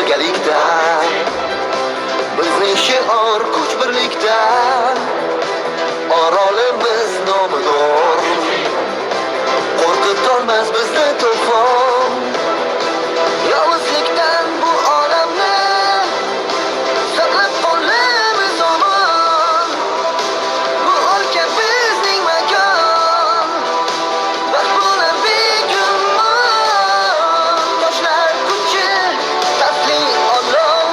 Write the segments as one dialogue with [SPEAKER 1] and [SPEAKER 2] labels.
[SPEAKER 1] birgalikda, bizning shior kuch birlikda, orolimiz nomidor, qo'rqitolmas bizni to'fon, yolg'izlikdan bu olamni saqlab qolamiz omon. Bu o'lka bizning makon, vaqt bo'lar begumon. Toshlar kuchi, tasli olov,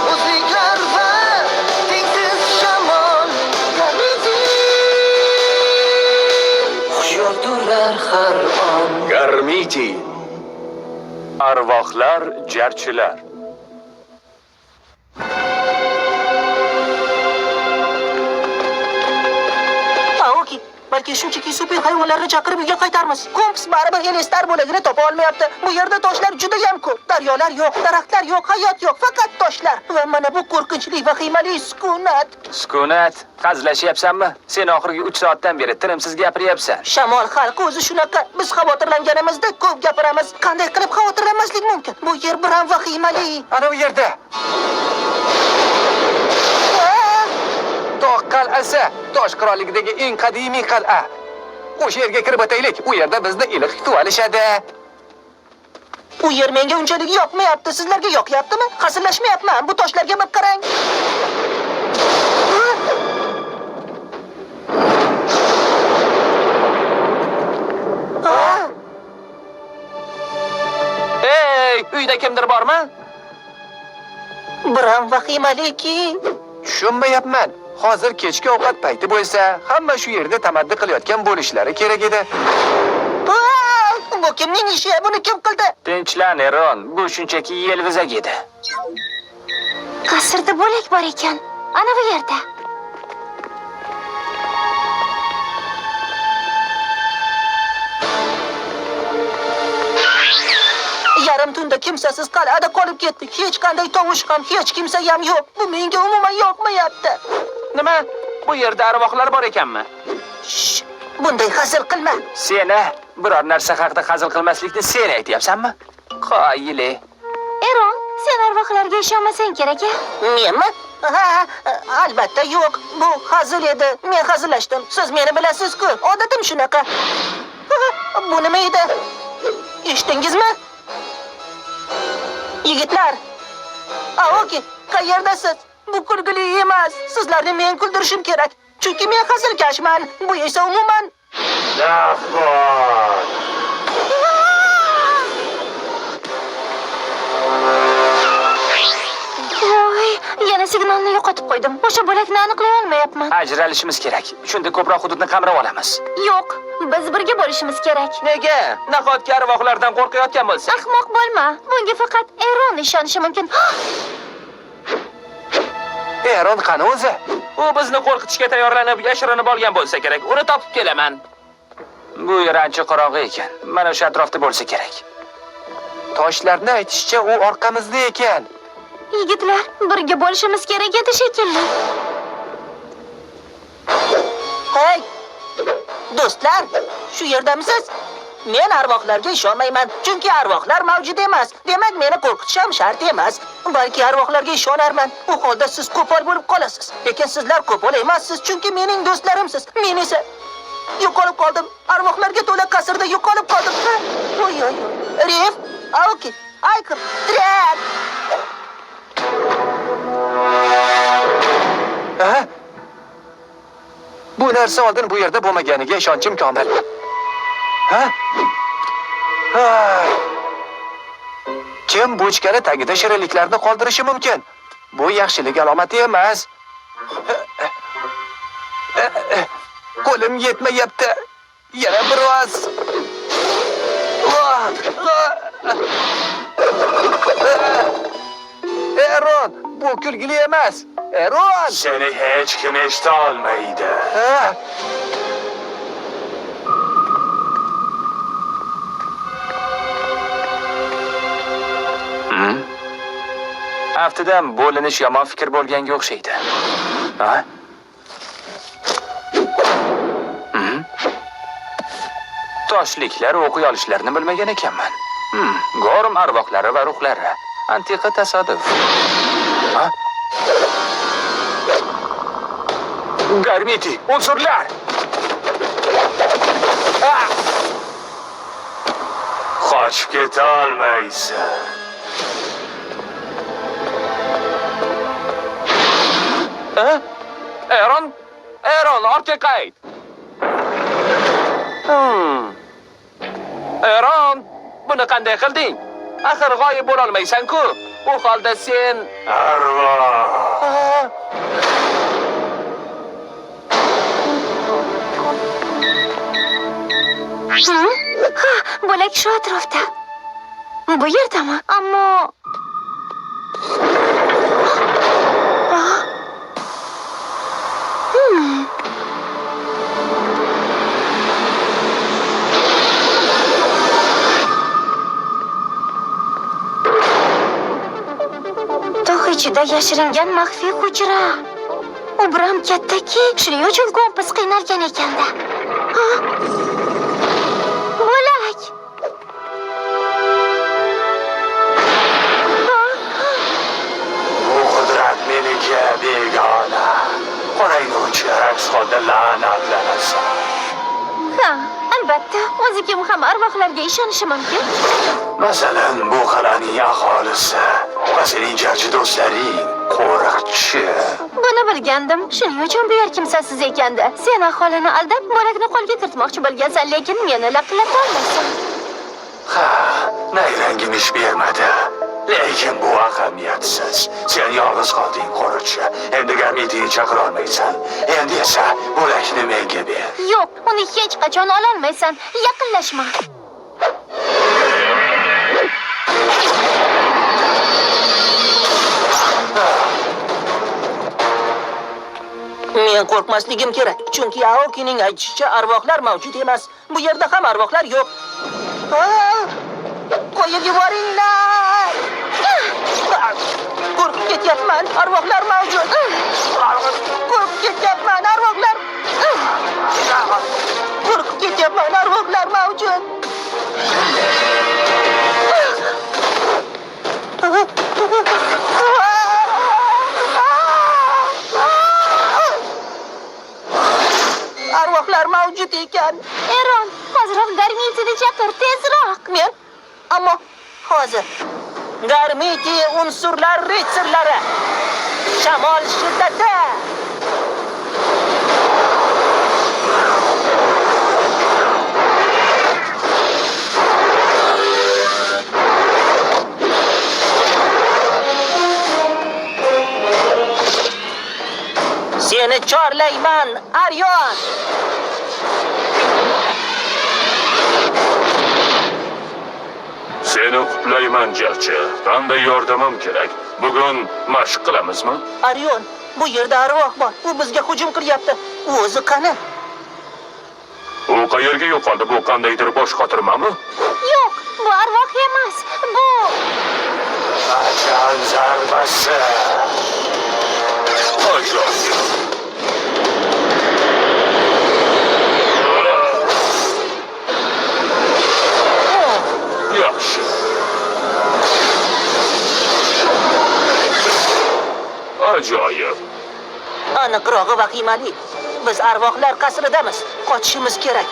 [SPEAKER 1] muzliklar va tengsiz shamol. Hushyordirlar har on.
[SPEAKER 2] Garmiti. Arvohlar jarchilar.
[SPEAKER 3] Aoki, balki shunchaki super hayvonlarni chaqirib uyga qaytarmiz. Komps baribir Elistar bo'lagini topa olmayapti. Bu yerda toshlar juda ham ko'p. Daryolar yo'q, daraxtlar yo'q, hayot yo'q, faqat toshlar. Va mana bu qo'rqinchli vahimali sukunat.
[SPEAKER 4] Sukunat, qazlashyapsanmi? Sen oxirgi 3 soatdan beri tinimsiz gapiryapsan.
[SPEAKER 3] Shamol xalqi o'zi shunaqa. Biz xavotirlanganimizda ko'p gapiramiz. Qanday qilib xavotirlanmaslik mumkin? Bu yer biram vahimali.
[SPEAKER 5] Ana u yerda. Tog' qal'asi, Tosh qirolligidagi eng qadimiy qal'a. O'sha yerga kirib o'taylik. U yerda bizni iliq kutib olishadi.
[SPEAKER 3] Bu yer menga unchalik yoqmayapti. Sizlarga yoqyaptimi? Hazillashmayapman. Bu toshlarga bir qarang.
[SPEAKER 4] Ey, uyda kimdir bormi?
[SPEAKER 3] Biram vahimaliki.
[SPEAKER 5] Tushunmayapman. Hozir kechki ovqat payti bo'lsa, hamma shu yerda tamaddi qilayotgan bo'lishlari kerak edi.
[SPEAKER 3] Bu kimning ishi? Buni kim qildi?
[SPEAKER 4] Tinchlan, Eron. Bu shunchaki yelvizak edi.
[SPEAKER 6] Qasrda bo'lak bor ekan. Ana bu yerda.
[SPEAKER 3] Yarim tunda kimsasiz qal'ada qolib ketdik. Hech qanday tovush ham, hech kimsa ham yo'q. Bu menga umuman yoqmayapti.
[SPEAKER 4] Nima? Bu yerda arvohlar bor ekanmi?
[SPEAKER 3] Shh, bunday hazil qilma.
[SPEAKER 4] Seni biror narsa haqida hazil qilmaslikni sen aytyapsanmi? Qoyili.
[SPEAKER 6] Eron, sen arvohlarga ishonmasang kerak-a?
[SPEAKER 3] Menmi? Ha, albatta yo'q. Bu hazil edi. Men hazillashdim. Siz meni bilasiz-ku. Odatim shunaqa. Bu nima edi? Eshitdingizmi? Yigitlar. Aoki, qayerdasiz? Bu kulgili emas. Sizlarni men kuldirishim kerak. Chunki men hazilkashman. Bu esa umuman
[SPEAKER 6] Voy, yana signalni yo'qotib qo'ydim. O'sha bo'lakni aniqlay olmayapman.
[SPEAKER 4] Ajralishimiz kerak. Shunda ko'proq hududni qamrab olamiz.
[SPEAKER 6] Yo'q, biz birga bo'lishimiz kerak.
[SPEAKER 4] Nega? Nahotki arvohlardan qo'rqayotgan bo'lsa?
[SPEAKER 6] Ahmoq bo'lma. Bunga faqat Eron ishonishi mumkin.
[SPEAKER 5] Eron qani o'zi?
[SPEAKER 4] U bizni qo'rqitishga tayyorlanib, yashirinib olgan bo'lsa kerak. Uni topib kelaman. Bu yer ancha qorong'i ekan. Mana o'sha atrofda bo'lsa kerak.
[SPEAKER 5] Toshlarni aytishicha u orqamizda ekan.
[SPEAKER 6] Yigitlar, birga bo'lishimiz kerak edi shekilli.
[SPEAKER 3] Hey! Do'stlar, shu yerdamisiz? Men arvohlarga ishonmayman, chunki arvohlar mavjud emas. Demak, meni qo'rqitish ham shart emas. Balki arvohlarga ishonarman. U holda siz qo'pol bo'lib qolasiz. Lekin sizlar qo'pol emassiz, chunki mening do'stlarimsiz. Men esa yo'qolib qoldim. Arvohlarga to'la qasrda yo'qolib qoldim. Voy voy. Rif, Aoki, Aykr, Trak.
[SPEAKER 5] Ha? Bu narsa oldin bu yerda bo'lmaganiga ishonchim komil. Ha? Ha. Kim bochkani tagida shirinliklarni qoldirishi mumkin? Bu yaxshilik alomati emas. Qo'lim yetmayapti. Yana biroz. Eron, bu kulgili emas. Eron!
[SPEAKER 2] Seni hech kim eshita olmaydi.
[SPEAKER 4] Aftidan bo'linish yomon fikr bo'lganga o'xshaydi. Ha? Toshliklar o'qiy olishlarini bilmagan ekanman. Gorm arvohlari va ruhlari.
[SPEAKER 5] Antiqa tasodif. Ha?
[SPEAKER 2] Garmiti, unsurlar! Qochib keta olmaysan.
[SPEAKER 4] Eron, ortga qayt. Eron, buni qanday qilding? Axir g'oyib bo'la olmaysan-ku. Bu holda sen
[SPEAKER 2] Arvoh!
[SPEAKER 6] Bo'lak shu atrofda. Bu yerdami? Ammo... Tog' ichida yashiringan maxfiy hujra. U biram kattaki, shuning uchun kompas qiynalgan ekanda. Bo'lak!
[SPEAKER 2] Bu qudrat meniki begona. Qorayuvchi aks holda la'natlanasan.
[SPEAKER 6] Ha, albatta, o'zi kim ham arvohlarga ishonishi mumkin.
[SPEAKER 2] Masalan, bu qal'aning aholisi va sening jarchi do'stlaring qo'riqchi.
[SPEAKER 6] Buni bilgandim. Shuning uchun bu yer kimsasiz ekanda. Sen aholini aldab, bo'lakni qo'lga kiritmoqchi bo'lgansan, lekin meni laqillata olmaysan.
[SPEAKER 2] Ha, nayrangim ish bermadi. Lekin bu ahamiyatsiz. Sen yolg'iz qolding qo'riqchi. Endi Garmitini chaqira olmaysan. Endi esa bo'lakni menga ber.
[SPEAKER 6] Yo'q, uni hech qachon ololmaysan. Yaqinlashma.
[SPEAKER 3] Men qo'rqmasligim kerak, chunki Aokining aytishicha arvohlar mavjud emas. Bu yerda ham arvohlar yo'q. Qo'yib yuboringlar! Qo'rqib ketyapman, arvohlar mavjud. Qo'rqib ketyapman, arvohlar. Qo'rqib ketyapman, arvohlar mavjud. Arvohlar mavjud ekan.
[SPEAKER 6] Eron, hozirroq Garmitini chaqir, tezroq.
[SPEAKER 3] Men ammo hozir Garmiti unsurlar ritsarlari. Shamol shiddati. Seni chorlayman, Aryon.
[SPEAKER 2] Seni qutlayman, jarchi. Qanday yordamim kerak? Bugun mashq qilamizmi?
[SPEAKER 3] Aryon, bu yerda arvoh bor. U bizga hujum qilyapti. U o'zi qani?
[SPEAKER 2] U qayerga yo'qoldi? Bu qandaydir bosh qotirmami?
[SPEAKER 6] Yo'q, bu arvoh emas. Bu...
[SPEAKER 2] Ajal zarbasi. Ajoyib. Yaxshi. Ajoyib.
[SPEAKER 3] Aniqrog'i vahimali. Biz arvohlar qasridamiz. Qochishimiz kerak.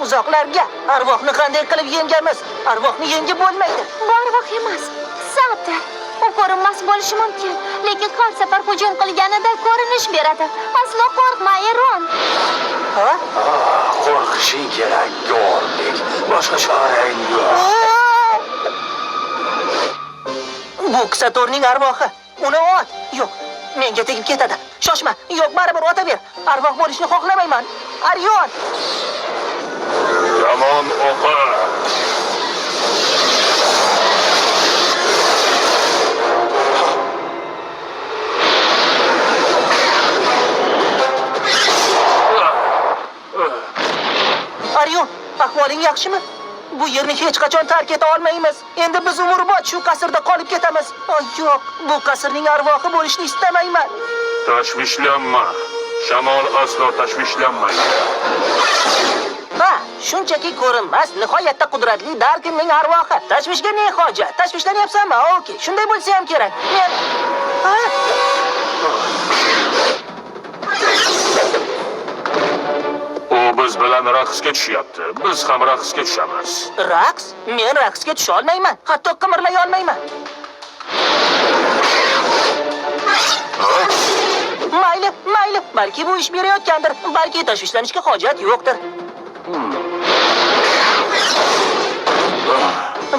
[SPEAKER 3] Uzoqlarga. Arvohni qanday qilib yengamiz? Arvohni yengib bo'lmaydi.
[SPEAKER 6] Bu arvoh emas. Savdir. U ko'rinmas bo'lishi mumkin, lekin har safar hujum qilganida ko'rinish beradi. Aslo qo'rqma, Eron.
[SPEAKER 3] Ha?
[SPEAKER 2] Qo'rqishing kerak, go'rlik. Boshqa chorang yo'q.
[SPEAKER 3] Bu Ksatorning arvohi. Uni ot. Yo'q, menga tegib ketadi. Shoshma. Yo'q, baribir otaver. Arvoh bo'lishni xohlamayman. Aryon.
[SPEAKER 2] Yomon o'qi.
[SPEAKER 3] Aryon, ahvoling yaxshimi? Bu yerni hech qachon tark eta olmaymiz. Endi biz umrbod shu qasrda qolib ketamiz. Yo'q, bu qasrning arvohi bo'lishni istamayman.
[SPEAKER 2] Tashvishlanma. Shamol aslo tashvishlanmaydi.
[SPEAKER 3] Ha, shunchaki ko'rinmas, nihoyatda qudratli Darkinning arvohi. Tashvishga ne hojat? Tashvishlanyapsanmi? Okey, shunday bo'lsa ham kerak. Men Ha?
[SPEAKER 2] U biz bilan raqsga tushyapti. Biz ham raqsga tushamiz.
[SPEAKER 3] Raqs? Men raqsga tusha olmayman. Hatto qimirlay olmayman. Mayli, mayli. Balki bu ish berayotgandir. Balki tashvishlanishga hojat yo'qdir.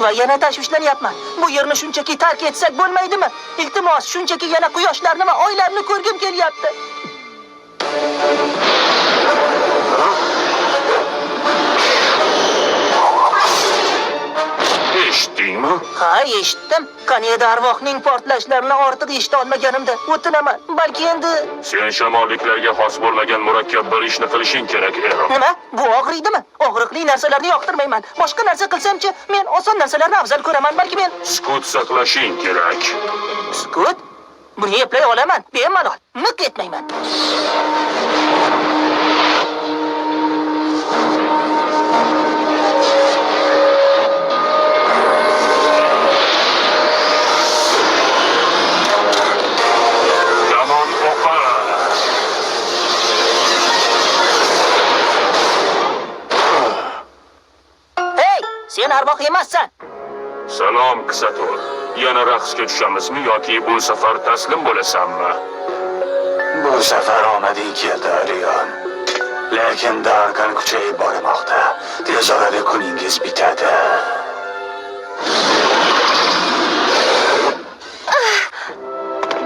[SPEAKER 3] Va yana tashvishlanyapman. Bu yerni shunchaki tark etsak bo'lmaydimi? Iltimos, shunchaki yana quyoshlarni va oylarni ko'rgim kelyapti.
[SPEAKER 2] Eshitdingmi?
[SPEAKER 3] Ha, eshitdim. Qani edi arvohning portlashlarini ortiq eshita olmaganimda. O'tinaman. Balki endi
[SPEAKER 2] Sen shamolliklarga xos bo'lmagan murakkab bir ishni qilishing kerak, Ero.
[SPEAKER 3] nima? Bu og'riydimi? Og'riqli narsalarni yoqtirmayman. Boshqa narsa qilsam-chi, men oson narsalarni afzal ko'raman. Balki men
[SPEAKER 2] Sukut saqlashing kerak.
[SPEAKER 3] sukut buni eplay olaman. Bemalol. Miq etmayman.
[SPEAKER 2] Kamon o'qi.
[SPEAKER 3] Hey, sen arvoh emassan.
[SPEAKER 2] Salom, Kisator. Yana raqsga tushamizmi yoki bu safar taslim bo'lasanmi? Bu safar omading keldi, Orion. Lekin Darkan kuchayib bormoqda. Tez orada kuningiz bitadi.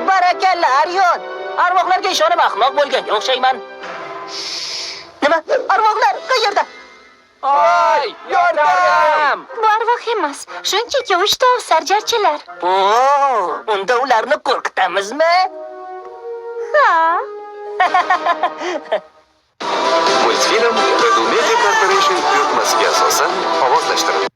[SPEAKER 3] Barakalla, Arion. Arvohlarga ishonib ahmoq bo'lganga o'xshayman. Nima? Arvohlar qayerda?
[SPEAKER 4] Oy, yordam!
[SPEAKER 6] Bu arvoh emas, shunchaki 3 ta sarjarchilar.
[SPEAKER 3] Oo, unda ularni qo'rqitamizmi?
[SPEAKER 6] Ha.
[SPEAKER 5] Multfilm Redu Media Corporation buyurtmasiga asosan ovozlashtirildi.